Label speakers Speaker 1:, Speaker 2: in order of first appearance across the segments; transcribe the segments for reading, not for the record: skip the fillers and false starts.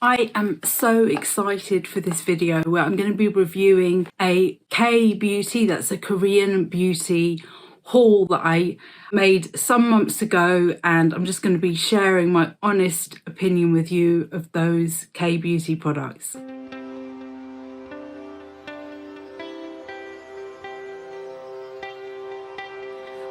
Speaker 1: I am so excited for this video where I'm going to be reviewing a K-beauty, that's a Korean beauty haul that I made some months ago, and I'm just going to be sharing my honest opinion with you of those K-beauty products.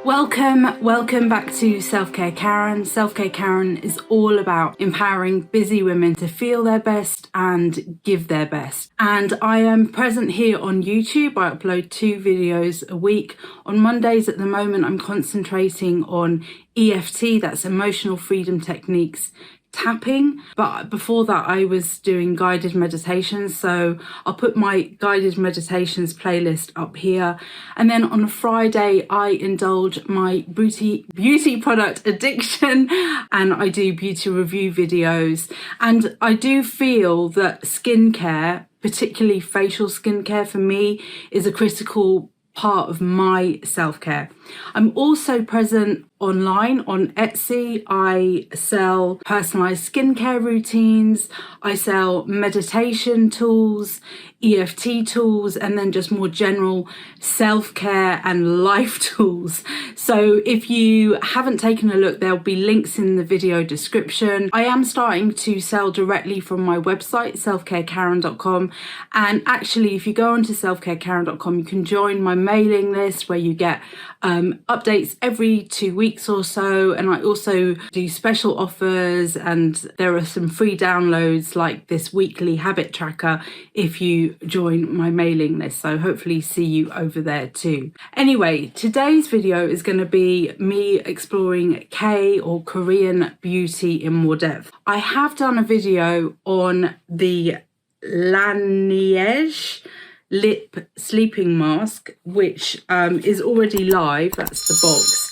Speaker 1: Welcome back to Selfcare Karen. Selfcare Karen is all about empowering busy women to feel their best and give their best. And I am present here on YouTube. I upload 2 videos a week. On Mondays at the moment, I'm concentrating on EFT, that's emotional freedom techniques, tapping, but before that I was doing guided meditations, so I'll put my guided meditations playlist up here. And then on a Friday I indulge my beauty product addiction and I do beauty review videos. And I do feel that skincare, particularly facial skincare, for me is a critical part of my self-care. I'm also present online on Etsy. I sell personalized skincare routines, I sell meditation tools, EFT tools, and then just more general self-care and life tools. So if you haven't taken a look, there'll be links in the video description. I am starting to sell directly from my website, selfcarekaren.com. And actually, if you go onto selfcarekaren.com, you can join my mailing list where you get updates every 2 weeks or so, and I also do special offers, and there are some free downloads like this weekly habit tracker if you join my mailing list, so hopefully see you over there too. Anyway, today's video is going to be me exploring K or Korean beauty in more depth. I have done a video on the Laneige lip sleeping mask, which is already live. That's the box.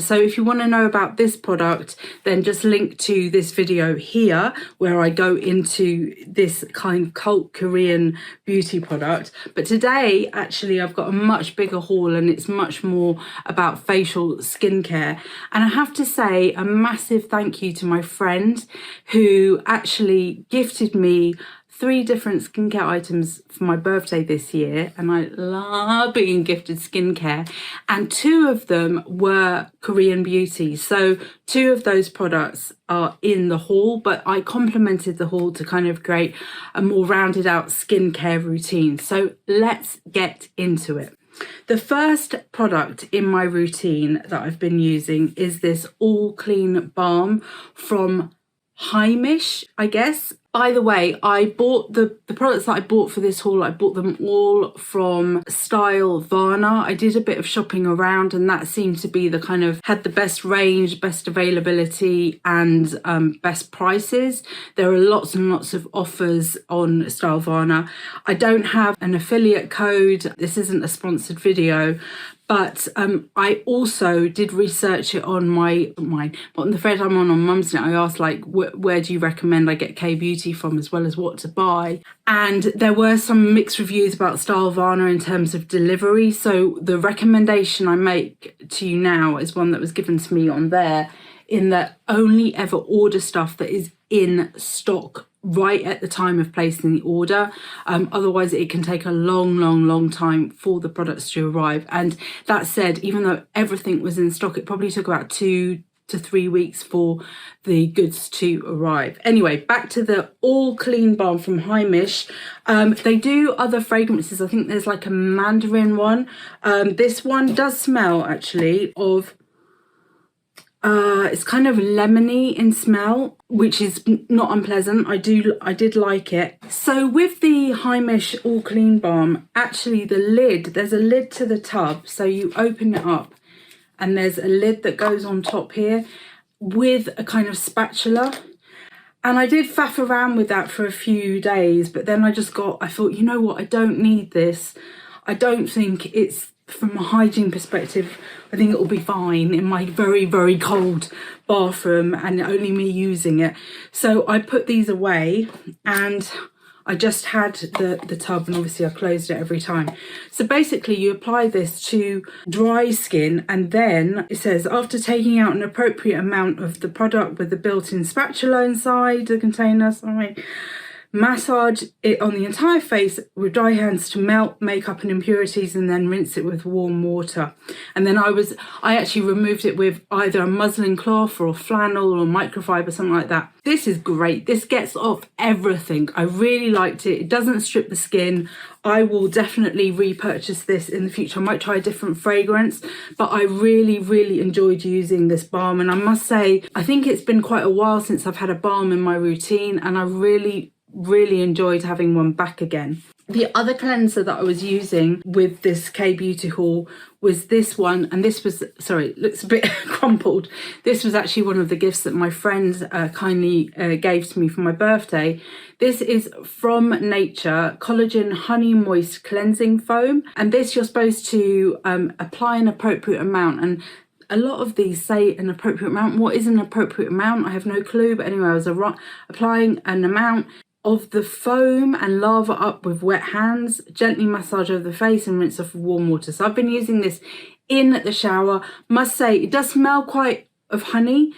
Speaker 1: So if you want to know about this product, then just link to this video here where I go into this kind of cult Korean beauty product. But today, actually, I've got a much bigger haul and it's much more about facial skincare. And I have to say a massive thank you to my friend who actually gifted me 3 different skincare items for my birthday this year, and I love being gifted skincare, and 2 of them were Korean beauty. So 2 of those products are in the haul, but I complemented the haul to kind of create a more rounded out skincare routine. So let's get into it. The first product in my routine that I've been using is this all clean balm from Heimish, I guess. By the way, I bought the products that I bought for this haul, I bought them all from Style Varna. I did a bit of shopping around and that seemed to be the kind of, had the best range, best availability and best prices. There are lots and lots of offers on Style Varna. I don't have an affiliate code. This isn't a sponsored video. But I also did research it on on the thread I'm on Mumsnet. I asked like, where do you recommend I get K-beauty from, as well as what to buy? And there were some mixed reviews about Style Varna in terms of delivery. So the recommendation I make to you now is one that was given to me on there, in that only ever order stuff that is in stock right at the time of placing the order. Otherwise it can take a long time for the products to arrive. And that said, even though everything was in stock, it probably took about 2 to 3 weeks for the goods to arrive. Anyway, back to the all clean balm from Heimish. They do other fragrances. I think there's like a mandarin one. This one does smell actually of it's kind of lemony in smell, which is not unpleasant. I did like it. So with the Heimish all clean balm, actually the lid, there's a lid to the tub, so you open it up and there's a lid that goes on top here with a kind of spatula. And I did faff around with that for a few days, but then I thought, you know what, I don't need this. I don't think it's, from a hygiene perspective, I think it will be fine in my very cold bathroom and only me using it. So I put these away and I just had the tub, and obviously I closed it every time. So basically you apply this to dry skin, and then it says, after taking out an appropriate amount of the product with the built-in spatula inside the container, massage it on the entire face with dry hands to melt makeup and impurities, and then rinse it with warm water. And then I actually removed it with either a muslin cloth or flannel or microfiber, something like that. This is great. This gets off everything. I really liked it. It doesn't strip the skin. I will definitely repurchase this in the future. I might try a different fragrance, but I really, really enjoyed using this balm. And I must say, I think it's been quite a while since I've had a balm in my routine, and I really enjoyed having one back again. The other cleanser that I was using with this K-Beauty haul was this one, and this was, sorry, it looks a bit crumpled. This was actually one of the gifts that my friend kindly gave to me for my birthday. This is From Nature Collagen Honey Moist Cleansing Foam, and this you're supposed to apply an appropriate amount, and a lot of these say an appropriate amount. What is an appropriate amount? I have no clue, but anyway, I was applying an amount of the foam and lather up with wet hands, gently massage over the face and rinse off with warm water. So I've been using this in the shower. Must say, it does smell quite of honey,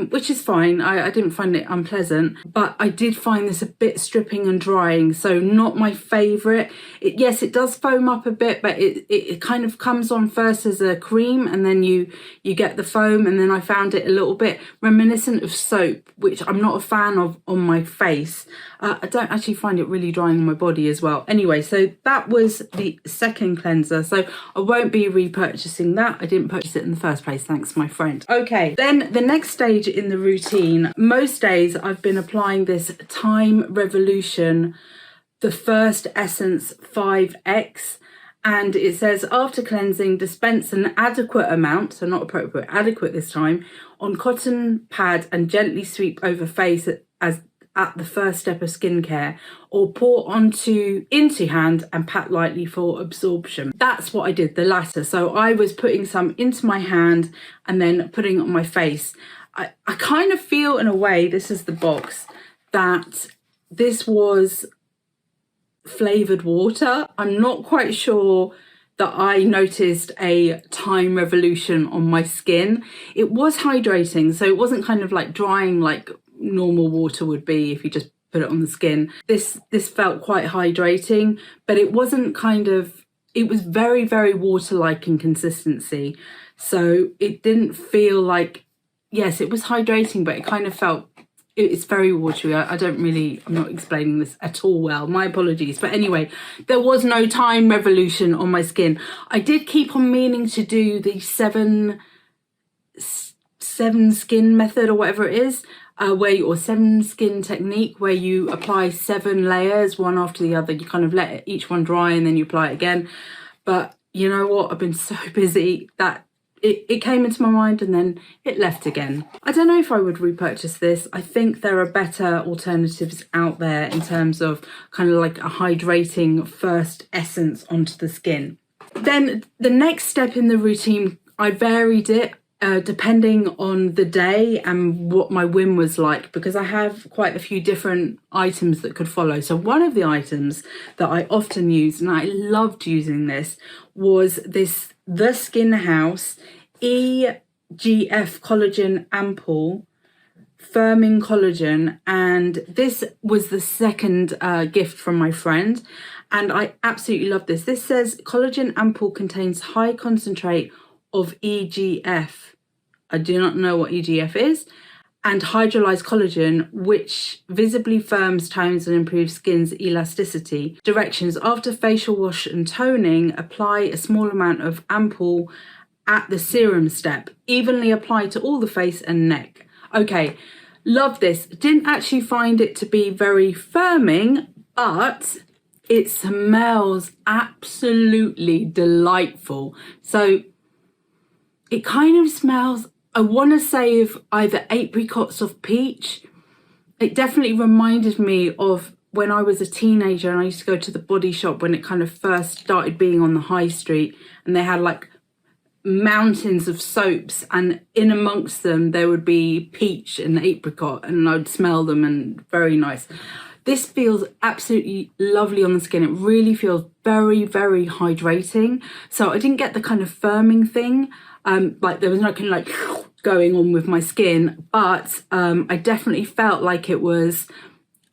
Speaker 1: which is fine. I didn't find it unpleasant, but I did find this a bit stripping and drying, so not my favourite. Yes, it does foam up a bit, but it kind of comes on first as a cream, and then you get the foam, and then I found it a little bit reminiscent of soap, which I'm not a fan of on my face. I don't actually find it really drying on my body as well. Anyway, so that was the second cleanser, so I won't be repurchasing that. I didn't purchase it in the first place, thanks my friend. Okay, then the next stage in the routine, most days I've been applying this Time Revolution, the First Essence 5X, and it says, after cleansing, dispense an adequate amount, so not appropriate, adequate this time, on cotton pad and gently sweep over face as at the first step of skincare, or pour into hand and pat lightly for absorption. That's what I did, the latter. So I was putting some into my hand and then putting it on my face. I kind of feel, in a way, this is the box, that this was flavoured water. I'm not quite sure that I noticed a Time Revolution on my skin. It was hydrating, so it wasn't kind of like drying like normal water would be if you just put it on the skin. This felt quite hydrating, but it wasn't kind of, it was very, very water-like in consistency. So it didn't feel like, yes, it was hydrating, but it kind of felt, it's very watery. I'm not explaining this at all well. My apologies. But anyway, there was no Time Revolution on my skin. I did keep on meaning to do the seven skin method or whatever it is, or 7 skin technique, where you apply 7 layers one after the other. You kind of let each one dry and then you apply it again. But you know what? I've been so busy that it came into my mind and then it left again. I don't know if I would repurchase this. I think there are better alternatives out there in terms of kind of like a hydrating first essence onto the skin. Then the next step in the routine, I varied it depending on the day and what my whim was like, because I have quite a few different items that could follow. So one of the items that I often use, and I loved using this, was this The Skin House EGF Collagen Ampoule Firming Collagen, and this was the second gift from my friend, and I absolutely love this. This says collagen ampoule contains high concentrate of EGF. I do not know what EGF is, and hydrolyzed collagen, which visibly firms, tones and improves skin's elasticity. Directions: after facial wash and toning, apply a small amount of ampoule at the serum step. Evenly apply to all the face and neck. Okay, love this. Didn't actually find it to be very firming, but it smells absolutely delightful. So it kind of smells, I want to say, of either apricots or peach. It definitely reminded me of when I was a teenager and I used to go to the Body Shop when it kind of first started being on the high street, and they had like mountains of soaps, and in amongst them there would be peach and apricot, and I'd smell them, and very nice. This feels absolutely lovely on the skin. It really feels very, very hydrating. So I didn't get the kind of firming thing. Like there was no kind of like going on with my skin, but I definitely felt like it was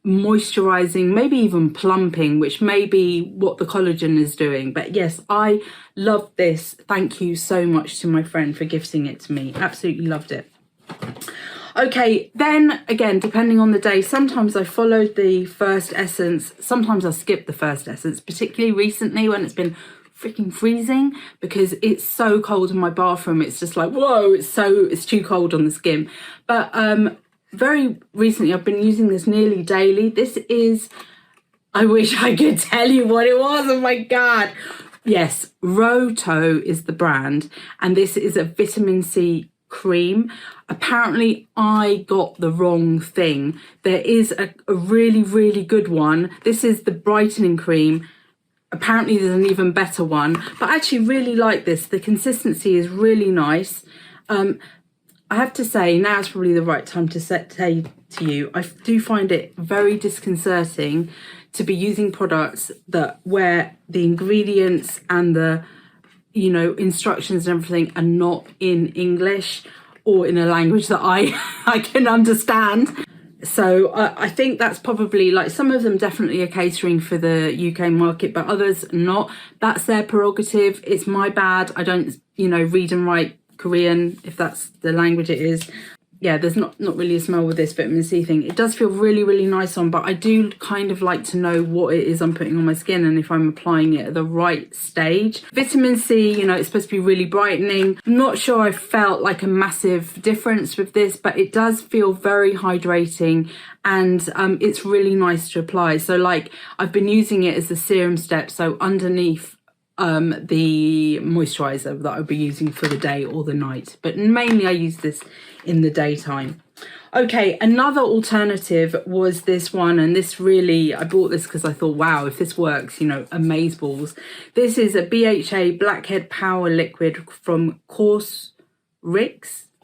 Speaker 1: moisturizing, maybe even plumping, which may be what the collagen is doing. But yes, I love this. Thank you so much to my friend for gifting it to me. Absolutely loved it. Okay, then again, depending on the day, sometimes I followed the first essence, sometimes I skipped the first essence, particularly recently when it's been freaking freezing, because it's so cold in my bathroom. It's just like, whoa, it's too cold on the skin. But very recently I've been using this nearly daily. This is, I wish I could tell you what it was, oh my god. Yes, Roto is the brand, and this is a vitamin C cream. Apparently I got the wrong thing. There is a really, really good one. This is the brightening cream. Apparently there's an even better one, but I actually really like this. The consistency is really nice. I have to say, now is probably the right time to say to you, I do find it very disconcerting to be using products where the ingredients and the, you know, instructions and everything are not in English or in a language that I can understand. So I think that's probably, like, some of them definitely are catering for the UK market, but others not. That's their prerogative. It's my bad. I don't, you know, read and write Korean, if that's the language it is. Yeah, there's not really a smell with this vitamin C thing. It does feel really, really nice on, but I do kind of like to know what it is I'm putting on my skin and if I'm applying it at the right stage. Vitamin C, you know, it's supposed to be really brightening. I'm not sure I felt like a massive difference with this, but it does feel very hydrating, and it's really nice to apply. So like, I've been using it as the serum step, so underneath the moisturizer that I'll be using for the day or the night, but mainly I use this in the daytime. Okay, another alternative was this one, and this really, I bought this because I thought, wow, if this works, you know, amazeballs. This is a BHA Blackhead Power Liquid from Cosrx.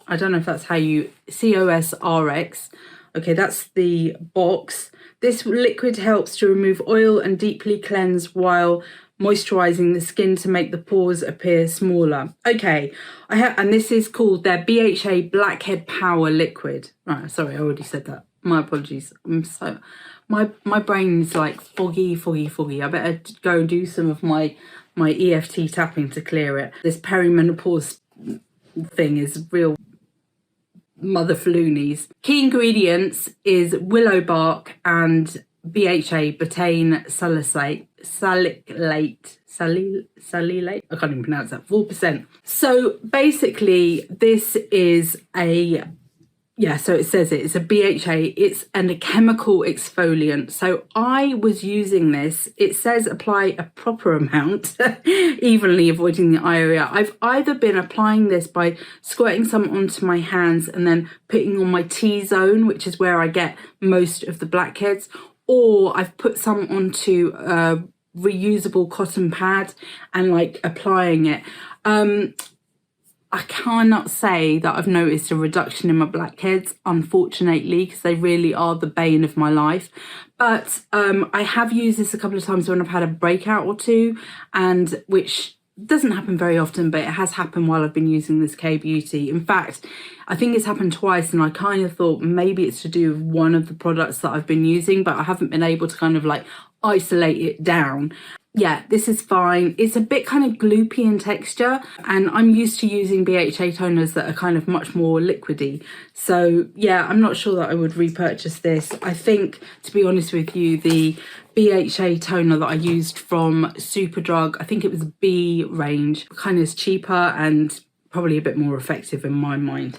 Speaker 1: I don't know if that's how you, COSRX. Okay, that's the box. This liquid helps to remove oil and deeply cleanse while moisturizing the skin to make the pores appear smaller. Okay, and this is called their BHA Blackhead Power Liquid. Right, sorry, I already said that. My apologies. I'm so, my brain's like foggy. I better go and do some of my EFT tapping to clear it. This perimenopause thing is real mother floonies. Key ingredients is willow bark and BHA betaine salicylate. I can't even pronounce that. 4%. So basically, this is so it says it's a BHA, it's a chemical exfoliant. So I was using this, it says apply a proper amount, evenly avoiding the eye area. I've either been applying this by squirting some onto my hands and then putting on my T-zone, which is where I get most of the blackheads, or I've put some onto a reusable cotton pad and like applying it. I cannot say that I've noticed a reduction in my blackheads, unfortunately, because they really are the bane of my life. But I have used this a couple of times when I've had a breakout or two, and which doesn't happen very often, but it has happened while I've been using this K-Beauty. In fact, I think it's happened twice, and I kind of thought maybe it's to do with one of the products that I've been using, but I haven't been able to kind of like isolate it down. Yeah, this is fine. It's a bit kind of gloopy in texture, and I'm used to using BHA toners that are kind of much more liquidy. So yeah, I'm not sure that I would repurchase this. I think, to be honest with you, the BHA toner that I used from Superdrug, I think it was B range, kind of is cheaper and probably a bit more effective in my mind.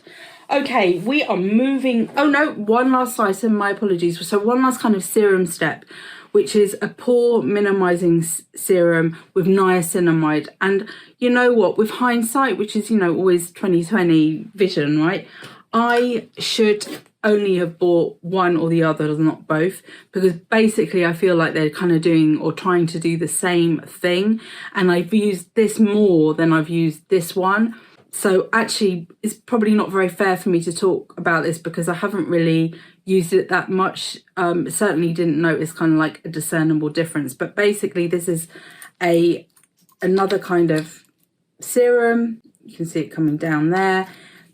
Speaker 1: Okay, we are moving. Oh no, one last item, my apologies. So one last kind of serum step, which is a pore minimizing serum with niacinamide. And you know what, with hindsight, which is, you know, always 2020 vision, right? I should only have bought one or the other, not both, because basically I feel like they're kind of doing or trying to do the same thing. And I've used this more than I've used this one. So actually, it's probably not very fair for me to talk about this because I haven't really used it that much. Certainly didn't notice kind of like a discernible difference. But basically this is another kind of serum. You can see it coming down there.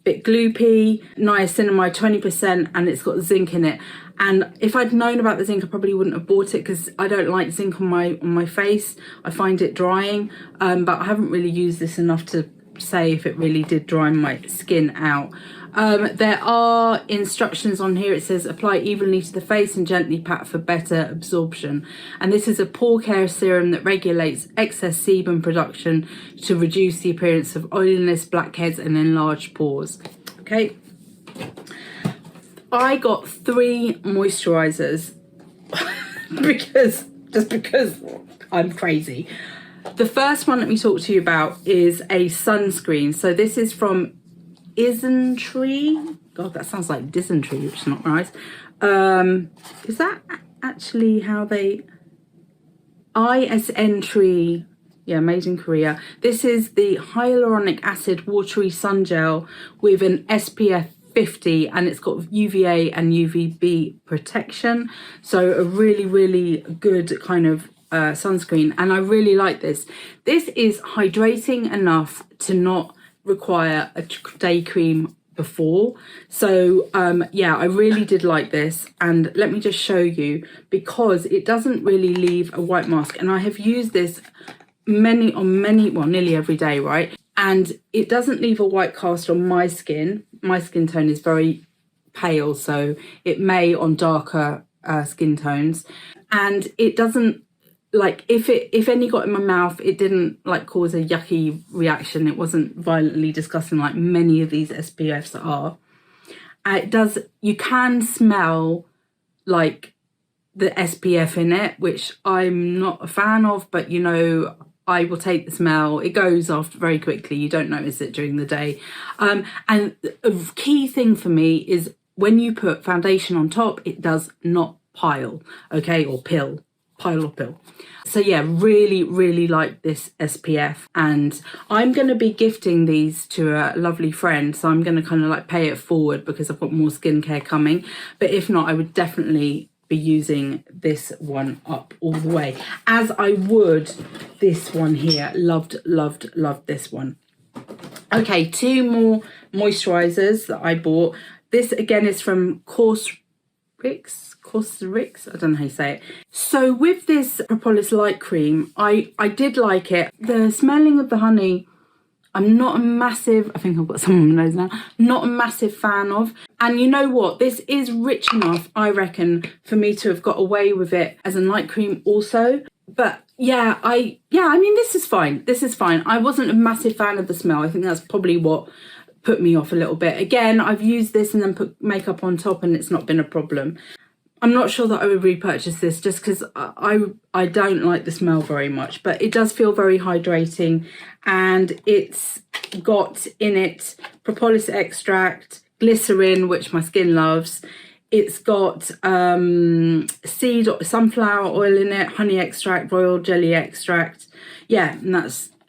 Speaker 1: Bit gloopy, niacinamide 20%, and it's got zinc in it. And if I'd known about the zinc, I probably wouldn't have bought it because I don't like zinc on my face. I find it drying, but I haven't really used this enough to say if it really did dry my skin out. There are instructions on here. It says apply evenly to the face and gently pat for better absorption. And this is a pore care serum that regulates excess sebum production to reduce the appearance of oiliness, blackheads and enlarged pores. Okay. I got 3 moisturizers because I'm crazy. The first one let me talk to you about is a sunscreen. So this is from Isntree. God, that sounds like dysentery, which is not right. Is that actually how they... Isntree. Yeah, made in Korea. This is the hyaluronic acid watery sun gel with an SPF 50, and it's got UVA and UVB protection. So a really, really good kind of sunscreen, and I really like this. This is hydrating enough to not require a day cream before. So yeah, I really did like this, and let me just show you, because it doesn't really leave a white mask, and I have used this nearly every day, right? And it doesn't leave a white cast on my skin. My skin tone is very pale, so it may on darker skin tones, and it doesn't, like, if any got in my mouth, it didn't like cause a yucky reaction. It wasn't violently disgusting like many of these SPFs are. It does, you can smell like the SPF in it, which I'm not a fan of, but you know, I will take the smell. It goes off very quickly. You don't notice it during the day. And a key thing for me is when you put foundation on top, it does not pile, okay, or pill. Pile or pill. So yeah, really, really like this SPF, and I'm going to be gifting these to a lovely friend, so I'm going to kind of like pay it forward because I've got more skincare coming. But if not, I would definitely be using this one up all the way, as I would this one here. Loved this one. Okay, 2 more moisturizers that I bought. This again is from Cosrx, I don't know how you say it. So with this Propolis Light Cream, I did like it. The smelling of the honey, I'm not a massive, I think I've got some on my nose now, not a massive fan of. And you know what? This is rich enough, I reckon, for me to have got away with it as a night cream also. But yeah, I mean, this is fine. This is fine. I wasn't a massive fan of the smell. I think that's probably what put me off a little bit. Again, I've used this and then put makeup on top and it's not been a problem. I'm not sure that I would repurchase this just because I don't like the smell very much, but it does feel very hydrating, and it's got in it propolis extract, glycerin, which my skin loves. It's got seed or sunflower oil in it, honey extract, royal jelly extract. Yeah, and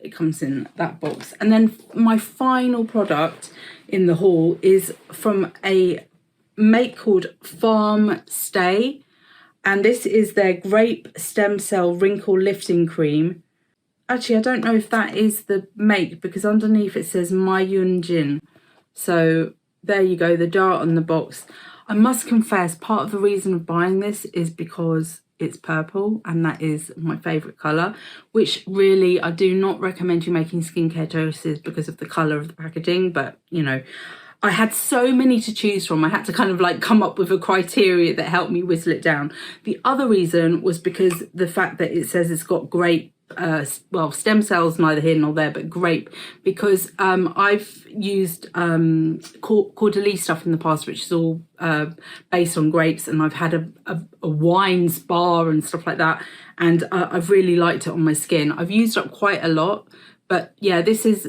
Speaker 1: it comes in that box. And then my final product in the haul is from a make called Farm Stay, and this is their grape stem cell wrinkle lifting cream. Actually, I don't know if that is the make, because underneath it says Mayunjin. So there you go, the dart on the box. I must confess, part of the reason of buying this is because it's purple, and that is my favourite colour, which really I do not recommend you making skincare choices because of the colour of the packaging, but you know, I had so many to choose from. I had to kind of like come up with a criteria that helped me whittle it down. The other reason was because the fact that it says it's got grape, well, stem cells, neither here nor there, but grape, because I've used Caudalie stuff in the past, which is all based on grapes, and I've had a wine spa and stuff like that, and I've really liked it on my skin. I've used up quite a lot. But yeah, this is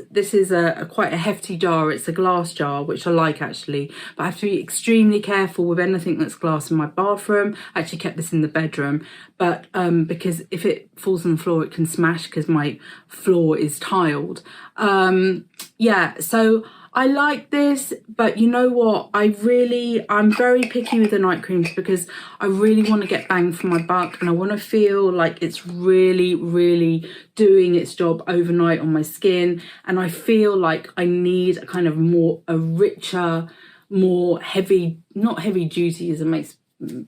Speaker 1: quite a hefty jar. It's a glass jar, which I like actually. But I have to be extremely careful with anything that's glass in my bathroom. I actually kept this in the bedroom. But because if it falls on the floor, it can smash because my floor is tiled. Yeah, so I like this, but you know what? I'm very picky with the night creams because I really want to get bang for my buck, and I want to feel like it's really, really doing its job overnight on my skin. And I feel like I need a kind of a richer, more heavy, not heavy duty as it makes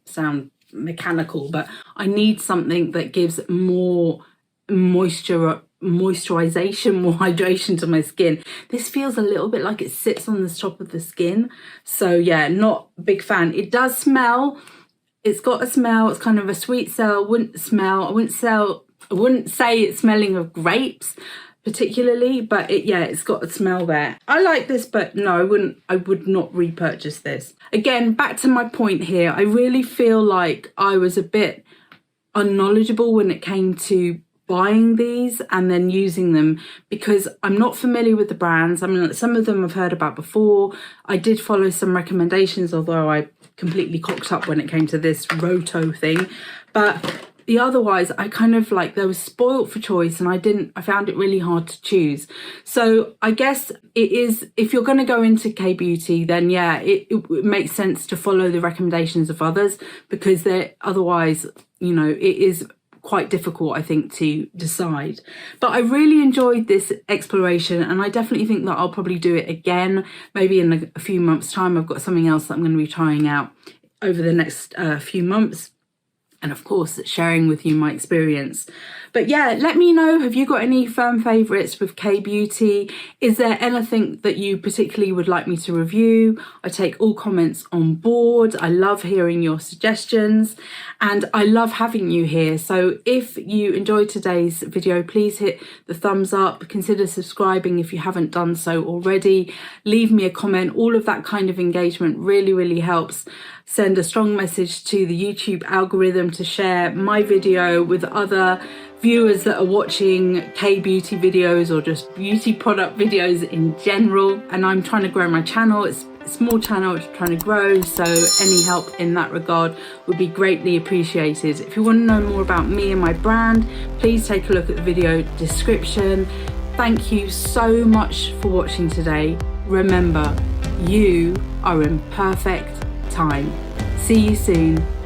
Speaker 1: sound mechanical, but I need something that gives more moisturization, more hydration to my skin. This feels a little bit like it sits on the top of the skin, so yeah, not a big fan. It does smell, it's got a smell, it's kind of a sweet smell. I wouldn't say it's smelling of grapes particularly, but it's got a smell there. I like this, but no, I would not repurchase this. Again, back to my point here, I really feel like I was a bit unknowledgeable when it came to buying these and then using them, because I'm not familiar with the brands. I mean, some of them I've heard about before. I did follow some recommendations, although I completely cocked up when it came to this Roto thing. But otherwise, I kind of like, there was spoilt for choice, and I found it really hard to choose. So I guess it is, if you're going to go into K-beauty, then yeah, it makes sense to follow the recommendations of others, because otherwise, you know, it is quite difficult, I think, to decide. But I really enjoyed this exploration, and I definitely think that I'll probably do it again, maybe in a few months' time. I've got something else that I'm going to be trying out over the next few months, and of course sharing with you my experience. But yeah, let me know, have you got any firm favourites with K-beauty? Is there anything that you particularly would like me to review? I take all comments on board. I love hearing your suggestions, and I love having you here. So if you enjoyed today's video, please hit the thumbs up, consider subscribing if you haven't done so already, leave me a comment. All of that kind of engagement really, really helps send a strong message to the YouTube algorithm to share my video with other viewers that are watching K-beauty videos or just beauty product videos in general. And I'm trying to grow my channel. It's a small channel, it's trying to grow, so any help in that regard would be greatly appreciated. If you want to know more about me and my brand, please take a look at the video description. Thank you so much for watching today. Remember, you are in perfect time. See you soon.